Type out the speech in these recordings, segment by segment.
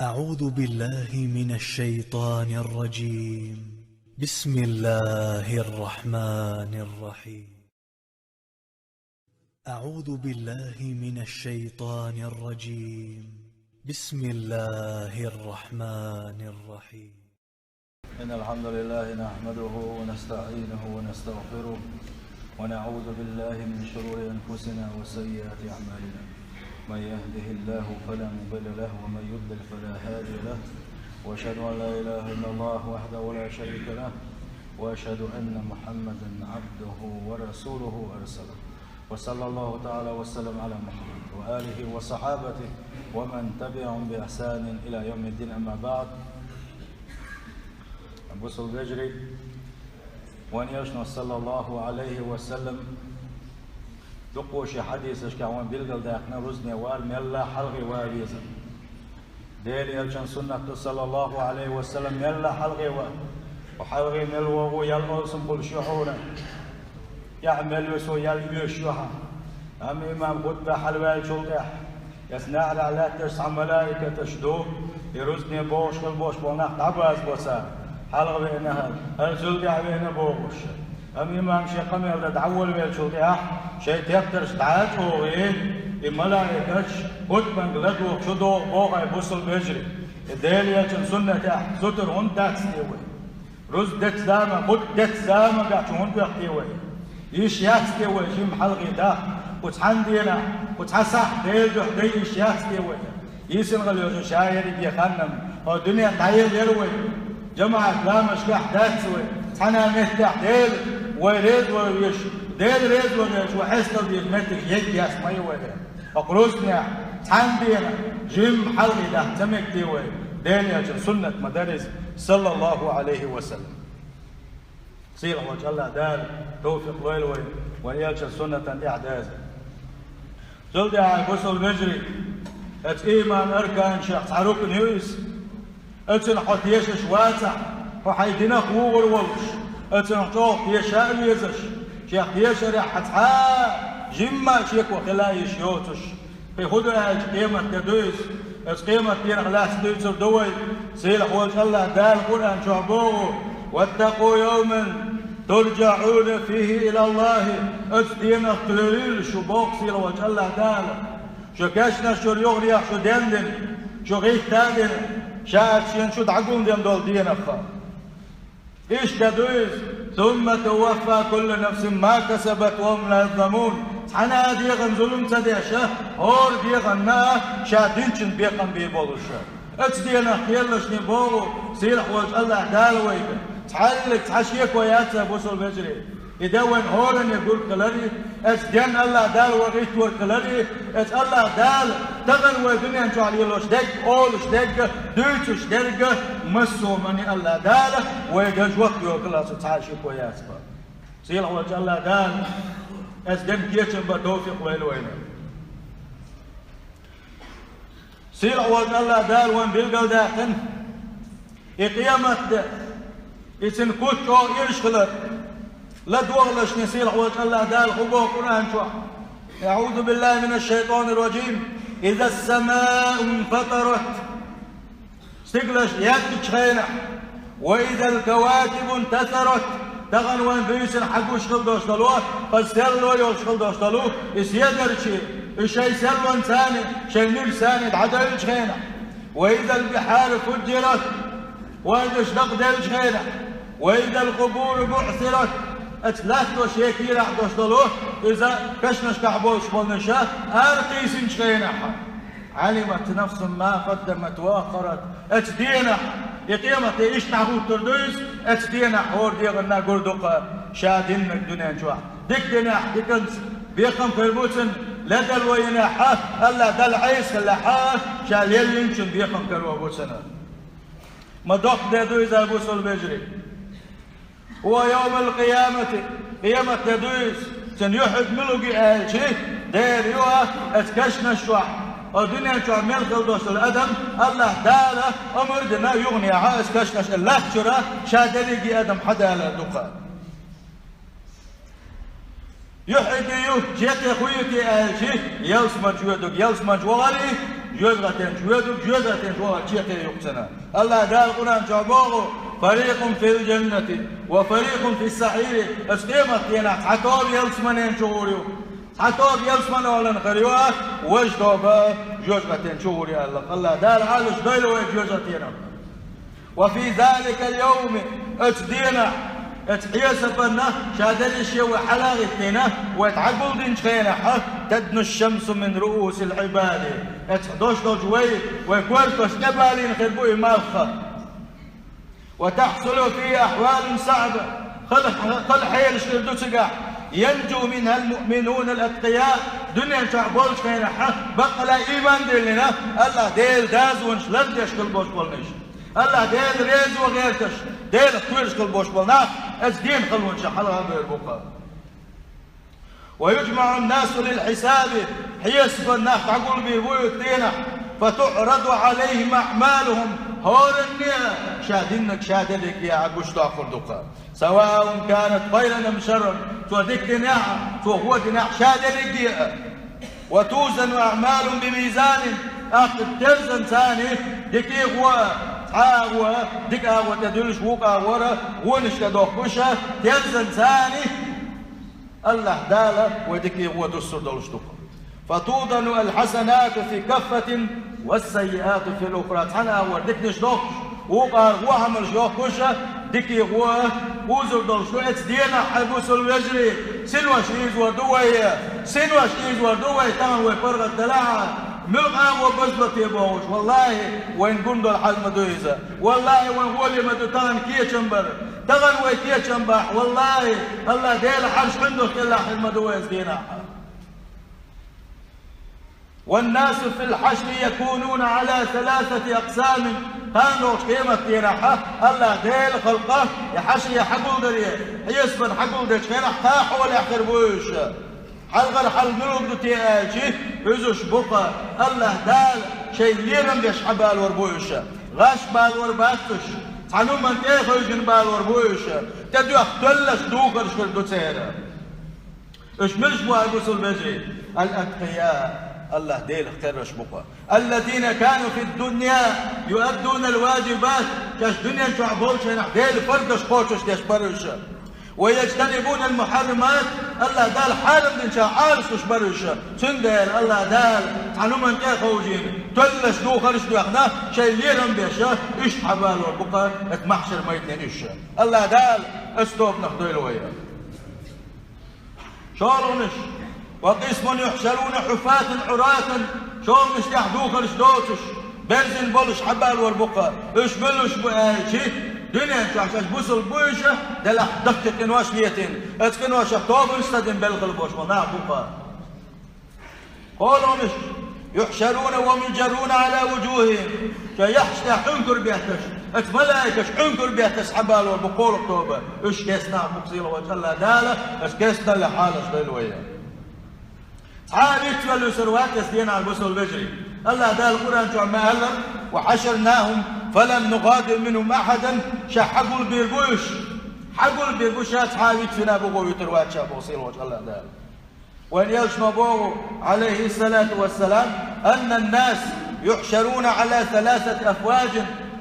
أعوذ بالله من الشيطان الرجيم. بسم الله الرحمن الرحيم. أعوذ بالله من الشيطان الرجيم. بسم الله الرحمن الرحيم. إن الحمد لله نحمده ونستعينه ونستغفره ونعوذ بالله من شرور أنفسنا وسيئات أعمالنا. من يهده الله فلا مضل له ومن يضلل فلا هادي له، وأشهد أن لا إله إلا الله وحده لا شريك له، وأشهد أن محمدا عبده ورسوله أرسله. وصلى الله تعالى وسلم على محمد وآله وصحابته ومن تبعهم بإحسان إلى يوم الدين. أما بعد، أبو البجري وأن يشنو صلى الله عليه وسلم دقوش حديثش كعوان بلغل داخنا رزني وال ملا حلغي وابيزا ديل يلشن سنة صلى الله عليه وسلم ملا حلغي وحلغي ملوغو يلغوسم كل شحونا يعمل وسو يليشوها أم إمام خطبة حلوة شلقح يسنع على تسع ملائكة تشدوه يرزني بوش والبوش بوناخ عباس بوسا حلغي إنها الشلقح بين بوغوش. أم إمام شيخ قمير تدعول بالشلقح شيء تفترش تعاجه غير الملائكة خطبا قلدوه شدوه بوغا يبوصل بجري الديل يلشن سنة ستر هون تاكستيوي رز دت زامة خد دت زامة قاعد هون بيختيوي إيش ياكستيوي جيم حلقي ده وتحندينا وتحسح ديل ده إيش ياكستيوي يسن غليوش شاير يخنم الدنيا تعيل يروي جماعة لامش قاعد داتسوي تحنا مفتح ديل ويريد ويش ديل ريد ويش وحسن بيمتك يجي اسمعي وده فقروسنا تحندينا جيم حلقي ده تمك ديوي ديل يجن سنة مدارس صلى الله عليه وسلم. صيغ وجه الله دال توفيق ويلوي ويلجن سنة إعداد جلدي على بوصل بجري ات إيمان أركان شخص عروق نيويس اتن حط يشش واسع وحيدنا قوغر والش اتن حطوه يشاء ويزش شيخ يشرح حتحا جمع شيك وخلايش يوتش في خدوها قيمة تدويس قيمة دين خلاص دويس دوي سيلح وجه الله دال القرآن شعبوه واتقوا يوما ترجعون فيه إلى الله اتدين اختلاليل شبوق سيلح وجه الله دال شو كاشنا شو ريوغ شو دندن شو غيث تادن شاعت شين شو تعقون دين دول دين أخا إيش كدويس ثم توفى كل نفس ما كسبت وهم لا يظلمون. حنا ديغن ظلم تديشه هور ديغن نا شادينشن بيقن بيبولوشه اتدينا خيالش نبوغو سيرح وجه الله دالوي تحلق تحشيك وياتا بوصل بجري يدون هورن يقول كلاري اتدين الله دال وغيت ور كلاري ات الله دال تغن ودنيا نشو عليلوش دق اولش دق دوتش دق مسو مني الله دال ويجج وقت يوكلاس تحشيك وياتا سيرح وجه الله دال أسدم كيشن بتوفيق ويلوينا سير وجه الله دال وين بيلقى داخن قيامة يسن كوت أو يرشخلت لا دوغلش نسير وجه الله دال خبوه قرآن شو. أعوذ بالله من الشيطان الرجيم. إذا السماء انفطرت استقلش يكتش خينا وإذا الكواكب انتثرت تغن وين بيسن حقو شغل دوشتلوه فالسلو يشغل دوشتلوه يسيدر شيء الشيء سلو ثاني شيء نير ثاني بعدها الجهينة وإذا البحار فجرت وإذا اشتق الجهينة وإذا القبور بعثرت اتلاث شيء كيرا دوشتلوه إذا كشنش كعبوش بولنشاه أرقيس جهينة علمت نفس ما قدمت وأخرت اتدينا يقيمة إيش نعود تردويس اتدينا حور ديغنا قردوقا شادين الدنيا نشوح ديك دينا ديكنس بيقم كربوتن لدى الوينا حاف ألا دل عيس ألا حاف شال يلينشن بيقم كربوتنا ما دوق ديدويس أبوس البجري هو يوم القيامة قيامة ديدويس سن يحد ملوكي أهل شيء دير يوها اتكشنا الشوح الدنيا شو عمل خلدوش الأدم الله تعالى أمر دنا يغني عايز كشكش الله شرا شادلي أدم حدا على دقة يحكي يو جيت أخويك شيء يلس مجودك يلس مجوالي جوزغتين شويدك جوزغتين شوال شيخي يقتنا الله دال القرآن شعبوغو فريق في الجنة وفريق في السعير اسقيمت ينا حتوب يلسمنين شغوريو حتوب يلسمن ولا نخريوه وجدوب جوزغتين شغوري الله دال عالش ديلو جوزغتين وفي ذلك اليوم اتدينا اتحيسبنا شادل الشيء وحلاغتنا واتعقل دين شخينا تدنو الشمس من رؤوس العباد اتحدوش دو جوي وكورتوش كبالين خربوي مالخة وتحصل في أحوال صعبة خل حيل شكردو تقع ينجو منها المؤمنون الأتقياء دنيا شعبولش خينا بقى لا إيمان دلنا الله ديل داز ونشلد يشكل بوش بولنش الله ديل ريز وغيرتش ديل اختويرش كل بوش بولناك از دين خلون شحلها بيربوكا ويجمع الناس للحساب حيسب الناس تعقول بيبويو دينا فتعرض عليهم أعمالهم هور النية شادنك شادلك يا عقوش تأخر دقا سواء كانت خيرا أم شرا توديك دناع هو دناع شادلك وتوزن أعمال بميزان أخذ ترزن ثاني ديكي هو تعاوى ديك هو تدلش وقع ورا ونش تدوخوشة ترزن ثاني الله داله وديكي هو تسر دولش دقا فتوضن الحسنات في كفة والسيئات في الأخرى تحنا هو ديك نشدوخ وقع وعمل شوخوشة ديكي هو وزر دولش دينا حبوس الوجري سنوش إيز وردوية سنوش إيز وردوية تمام ويفرغ الدلاعة ملقا وبزلت يبوش والله وين قندو الحزم دويزة والله وين هولي مدو تغن كيه شنبر تغن ويكيه شنبح والله الله ديل حرش عنده كلا حزم دويز دينا والناس في الحشر يكونون على 3 أقسام كانوا قيمة يراحة الله ديل خلقه يحشر يحقل دريه يسبن حقل دريه خير احتاح ولا يحقر بوش حلقر حل ملوك تياجي عزوش بقى الله دال شيء ليرم بيش حبال وربوش غاش بال ورباتش تعنو من تيخيجن بال وربوش تدو اختلش دوكر شكر دو تيرا اش ملش بوهاقوس البجري الأتقياء الله ديل اخترش بقى الذين كانوا في الدنيا يؤدون الواجبات كاش دنيا شعبولش ديل فردش قوشش ديش برش ويجتنبون المحرمات الله دال حارم من شعالش برش سندل الله دال عنو من كيخوجين تلش دو خرش دو اخنا شي ليرم بيشا اش حبال وربقى اتمحشر ميتنين اش الله دال استوب نخدويل ويا شارونش وقسم يحشرون حفاة عراة شوم مش يحدوك لش دوتش بنزن بولش حبال وربقى اش بلش شي دنيا شاش بوصل بوشة دلح دقق انواش ليتين اتكنواش اختوب استدن بلغ البوش ونع بقى قولوا مش يحشرون ومجرون على وجوههم كيحشت حنكر بيهتش اتملايكش حنكر بيهتش حبال وربقول اكتوبة اش كيسنا بقصيلة وجه الله دالة اش كيسنا لحالش دلوية صحابي تولوا سروات يسدين على البصر البجري الله دال القرآن شو عما هلا وحشرناهم فلم نغادر منهم أحدا شحقوا البيربوش حقوا البيربوش صحابي تفنا بقوا يتروات شابوا صير وجه الله دال وإن يشنبوا عليه الصلاة والسلام أن الناس يحشرون على 3 أفواج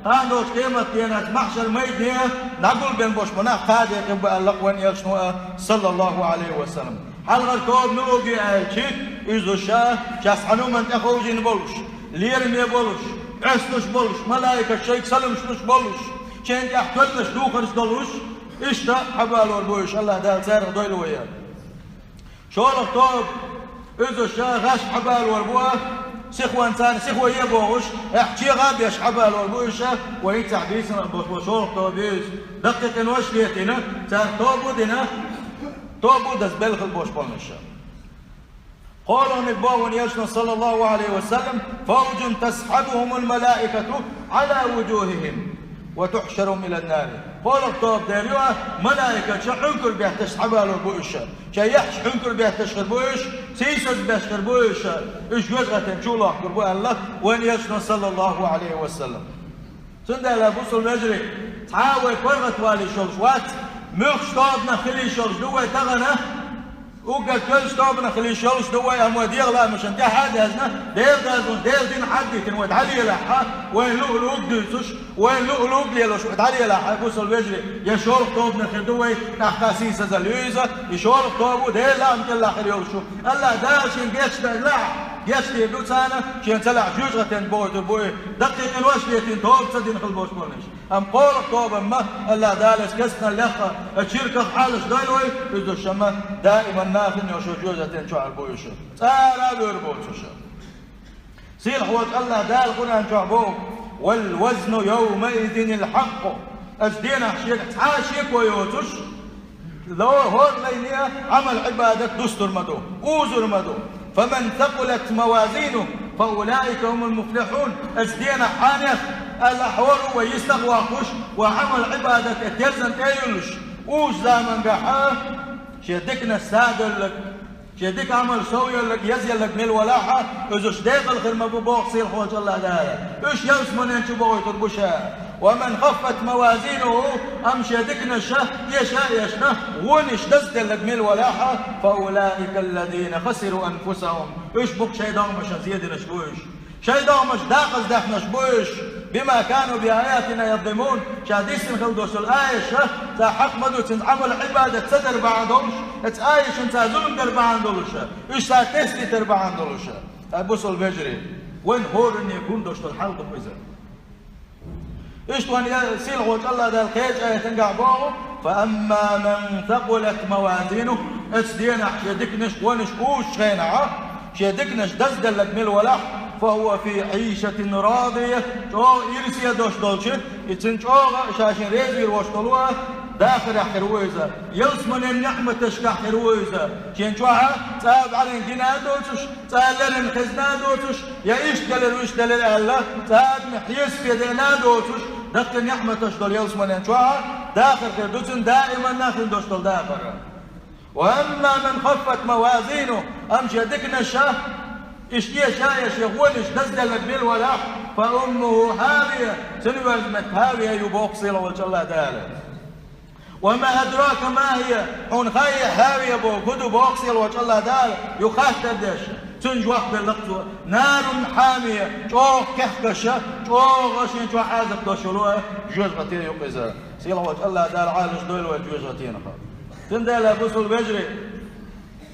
قالوا قيمة كانت محشر ميدية نقول بين بوش منا قادة يقبل الله وإن يشنوا صلى الله عليه وسلم حلقة كوب نوغي آيشي إذو شاه شاسحنو من تخوجين بولش ليرمي بولش عسلش بولش ملايكة شيك سلمش بولش شين يحتلش دوخرش دولوش إشتا حبال وربوش الله دال سارق دويلو وياه شولك توب إذو شاه غاش حبال وربوه سيخوة إنسان سيخوة يبوش احكي غاب يش حبال وربوش وهي تحبيسنا وشولك توب إيش دقيق نوش ليتنا سارق توبو دينا توبو دز بلغ البوش بالنشا قالوا نبوون يشنا صلى الله عليه وسلم فوج تسحبهم الملائكة على وجوههم وتحشرهم إلى النار قالوا الطوب داريوه ملائكة شحنكر بيه تسحبها للبوش شيحش حنكر بيه تشخربوش سيسز بيشخربوش إيش وزغة شو أخبربوه الله وين يشنا صلى الله عليه وسلم سنده لابوس المجري تحاول فرغة والي شلشوات مخش طابنا خلي شلش دوه تغنى وقد كل ستوبنا خلي شلش دوي أمو ديغلا مش انت حاجة هزنا ديغ دين حدي تنود علي لحا وين لؤلؤ ديسوش وين لؤلؤ ليلوش علي لحا بوصل بيجري يشور طوبنا خدوي تحت سيسة زليوزة يشور طوبو ديغ لا مكلا خليوشو الله داشين جيش دلع جيشتي دوتانا شين تلع جوجة بوي دقيق الوش ليتين توب تدين خلبوش بولنش أم قولك توب أما الله دالش كسنا اللخة الشركة حالش دايلوي يزو الشمال دائما ناخن يوشو جوجة شعر بويشو تارا بيربوشو سيل حوات الله دال قرآن شعبو والوزن يومئذ الحق أجدين أحشيك تحاشيك ويوتش لو هون لينيا عمل عبادة دستور مدو أوزر مدو فمن ثقلت موازينه فأولئك هم المفلحون أجدين حانيخ الأحوال ويستغواقش وعمل عبادة التلزن تيلش وش زامن قحاه شيدكنا السادل لك شيدك عمل سوي لك يزيل لك من الولاحة إذا داخل الخدمة ببوق صير خوش الله دايا إيش يوسمن أنت بوي تربشها ومن خفت موازينه أم شيدكنا الشه يشنا ونش دزدل لك من الولاحة فأولئك الذين خسروا أنفسهم إيش بك شيء مش زيادة نشبوش شيء مش داخل داخل نشبوش بما كانوا بآياتنا يظلمون شاديس نخلدوش الآية تحق مدو تنعمل عبادة تدر بعضهمش تآيش انت ظلم دربع عندولش إيش تستي تربع عندولش أبوصل بجري وين هور إن يكون دوش الحلق بإذن إيش وان يسيل غوت الله ده الخيج آية تنقع بوه فأما من ثقلت موازينه اتدينا شدكنش ونش كوش خينعه شدكنش دزدل لك من الولاح فهو في عيشة راضية يرسي دوش دولشة يتنشوغا شاشين ريزي روشتلوها داخل حرويزة يلسمن النعمة تشكح حرويزة شين شوها تاب على الجنا دوتش تاب لنا خزنا دوتش يا إشتل وإشتل الله تاب محيس في دينا دوتش دخل النعمة تشتل يلسمن شوها داخل خردوتن دائما ناخل دوشتل داخل وأما من خفت موازينه أمشي دكنا الشاه اشتيا شايش يغونش دزدل البيل ولا فأمه هاوية سنوزمت هاوية يبوق صيلة وجه الله تعالى وما أدراك ما هي حون خاية هاوية بوق بوق صيلة وجه الله تعالى يخاف تدش تنجوح باللقطة نار حامية شوق كحكشة شوق غشين شوق حازق دوشلوها جوز غتين يقزا صيلة وجه الله تعالى عالش دول وجوز غتين تندل أبوسل بجري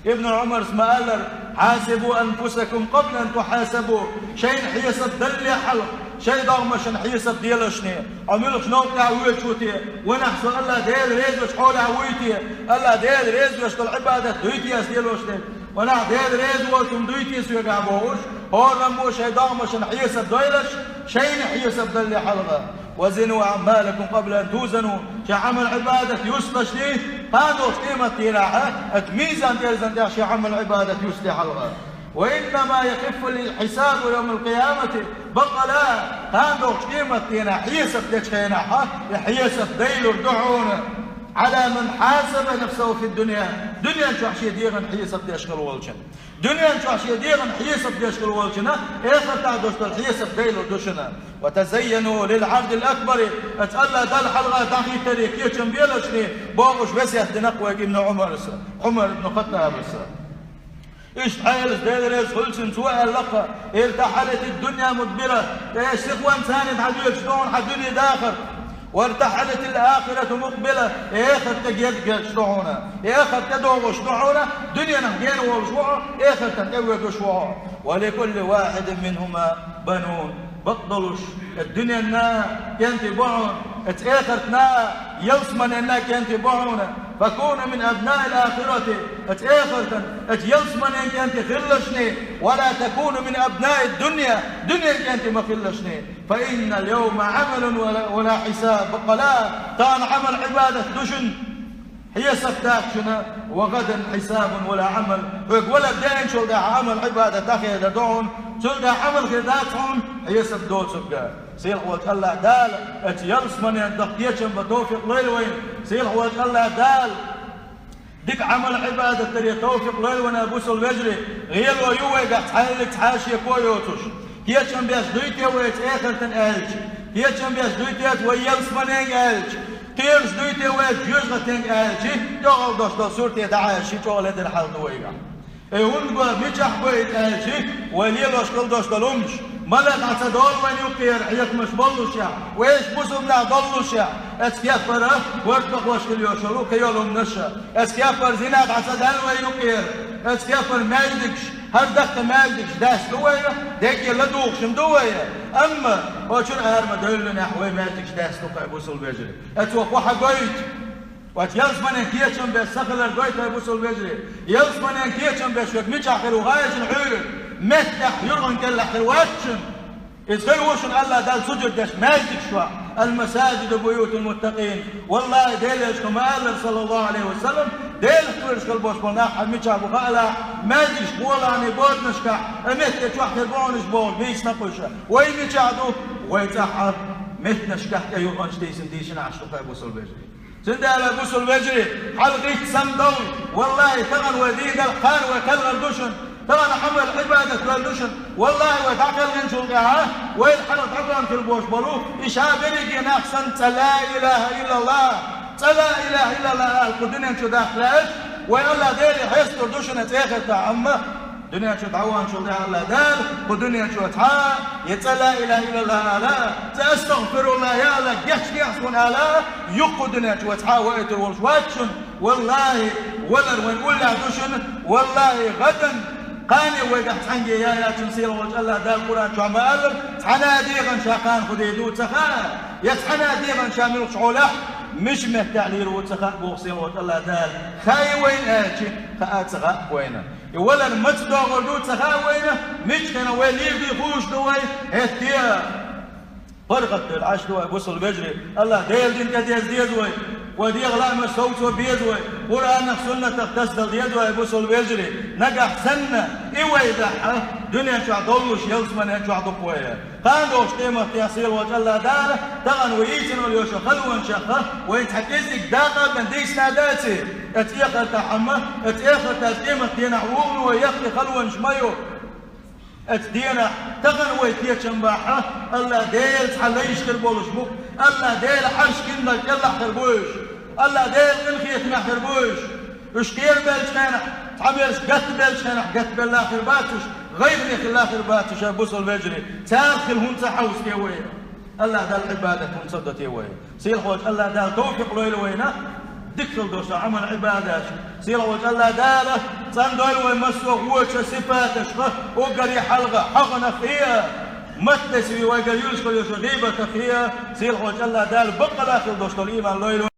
ابن عمر اسمه قال حاسبوا أنفسكم قبل أن تحاسبوا شيء حيسب دل حلق شيء ضغمش حيسب ديلشني عملوا شنو تعويل شوتي ونحسوا الله ديل ريز وش حول عويتي الله ديل ريز وش العبادة دويتي أسديلوشني ونح ديل ريز وكم دويتي سيقعبوش هو رمو شيء ضغمش حيسب ديلش شيء حيسب دل حلقه وزنوا أعمالكم قبل أن توزنوا شعمل عبادة يسلش ليه هذا قيمة تلاحة اتميزان تلزن شي عمل عبادة يسلي حلقة وإنما يخف الحساب يوم القيامة بقى لا هذا قيمة تلاحة حيسب تشخيناحة يحيسب ديلو الدعونة على من حاسب نفسه في الدنيا دنيا شو حشي ديغن حيسب تشغل والشن دنيا شو حشي ديغن حيسب تشغل والشن اخر تعدوش الحيسب ديلو دوشنا وتزينوا للعرض الأكبر أتألى دل حلقة تحي تاريخ يتشم بيلشني بوغش بس يهدنقوا ابن عمر بن خطاب إيش حيلس ديل ريس خلصن سواء اللقة ارتحلت الدنيا مدبرة إيش سخوان ثاني حدوك شلون حدوني داخل وارتحلت الآخرة مقبلة إخر تجيد شلونا إخر تدوغ شلونا دنيا نحجين وشوع إخر تدوغ شوع ولكل واحد منهما بنون بطلوش الدنيا نا ينتبعون اتآخرتنا يلسمن انك ينتبعون فكون من ابناء الاخرة اتآخرتن اتيلسمن انك خلشني ولا تكون من ابناء الدنيا دنيا انت ما خلشني فان اليوم عمل ولا حساب بقلا تان عمل عبادة دشن هي سفتاكشنا وغدا حساب ولا عمل ولا دين شو ده عمل عبادة تاخي دون شو ده عمل خداتهم هي سبدوت سبقا سيل قوة الله دال اتيلس من يندقيتشن بتوفيق ليل وين سيل قوة الله دال ديك عمل عبادة تري توفيق ليل وين ابوس الوجري غير ويوي قاعد تحلك تحاشي كويوتوش هي كان بيش دويتي ويت اخر تنقلش هي كان بيش دويتي ويلس من ينقلش قيرش دويته وجوز غتنج آلشي جوغل دوشتو سورتي دعاشي جوغل هدر حال دويغا هون قوى ميشح بويت آلشي وليلوش كل دوشتلومش ملك عسى دول من يقير حيك مش بلوشا ويش بوسمنا ضلوشا اسكيفر ورتق وشكل يوشلو كيولهم نشا اسكيفر زينات عسى دل ويقير اسكيفر مالدكش هر دقت مالدكش داس دوية ديكي لدوخ شم دوية اما وشن ارما دولنا حوي مالدكش داس دوكا بوصل بجري اتوق وحا قويت وات يلس من انكيتشن بس سخلر قويت بوصل بجري يلس من انكيتشن بس وك ميش اخر وغايش الحيرن مفتح يرغن كل حلواتشن إذ وشن الله دال سجد داش مالك شوا المساجد بيوت المتقين والله ديلش كما قال صلى الله عليه وسلم ديل كلش كل بوش بناح ميتش ابو خالا مالش بولاني بودنشكا امت واحد بونش بول بيس نقوشا وين يجادو ويتحر متنشكا يوغن شتيسن ديشن عشتو ابو سلبجري سندال ابو سلبجري حلقيت سندول والله تغن وديد الخان وكل الدشن طبعا حمل عبادة والدشن والله وتعقل من شلقها ويلحرط عقلهم في البوش بلو إشابري جينا أحسن لا إله إلا الله لا إله إلا الله القدنين شو داخلاش ويلا ديلي حيستر دشن تأخر تعمى دنيا شو تعوان شو داخل الله دال ودنيا شو تعا لا إله إلا الله لا تأستغفر الله يا لك يحشي يحسون لا يقو دنيا شو تعا ويتر والشواتشن والله ولر وين ولا دشن والله غدا قاني ويقحت عنجي يا تنسير وجه الله دا القرآن شو عم أقلب تحنا ديغن شاقان خديدو تخا يتحنا ديغن شامل شعوله مش مهتعلير وتخا بوصير وجه الله دال خاي وين آتي خاات تخا وينه ولا المتدوغ دو تخا وينه مش كان ويلير بيخوش دوي هتيا فرقت العش دوي بوصل بجري الله ديل دين كديز ديزوي ودي غلا ما صوت بيدوي قرآن سنة تختص ديدوي بوصل بيجري نجح سنة إيوه دنيا شو عضلوش يلزمن شو عضقوية قاندوش قيمة يصير وجه الله داره تغن ويسن وليوش خلوان شخة ويتحكيزك داقة من ديس ناداتي اتيخر تحمى اتيخر تزقيمة دينا عوغن ويخلي خلوان شميو اتدينا تغن ويتيا شنباحة الله ديل تحليش تربولش بوك الله ديل حرش كنك يلا حربوش الله ديل الخيط ما حربوش اشكير بالشنح تعملش قت بالشنح قت بالاخر باتش غير ليك الاخر باتش ابوصل بجري تاخل هون تحوس كيوين الله دال عبادك هون صدت يوين سيل خوش الله دال توفيق له لوينه دكتور دوشة عمل عبادات سيرا وجه الله داله صندوق ويمسوه وش صفاتش وقري حلقة حقنا فيها متسوي وقري يلش كل غيبة فيها سيرا وجه الله دال بقى داخل دوشة الإيمان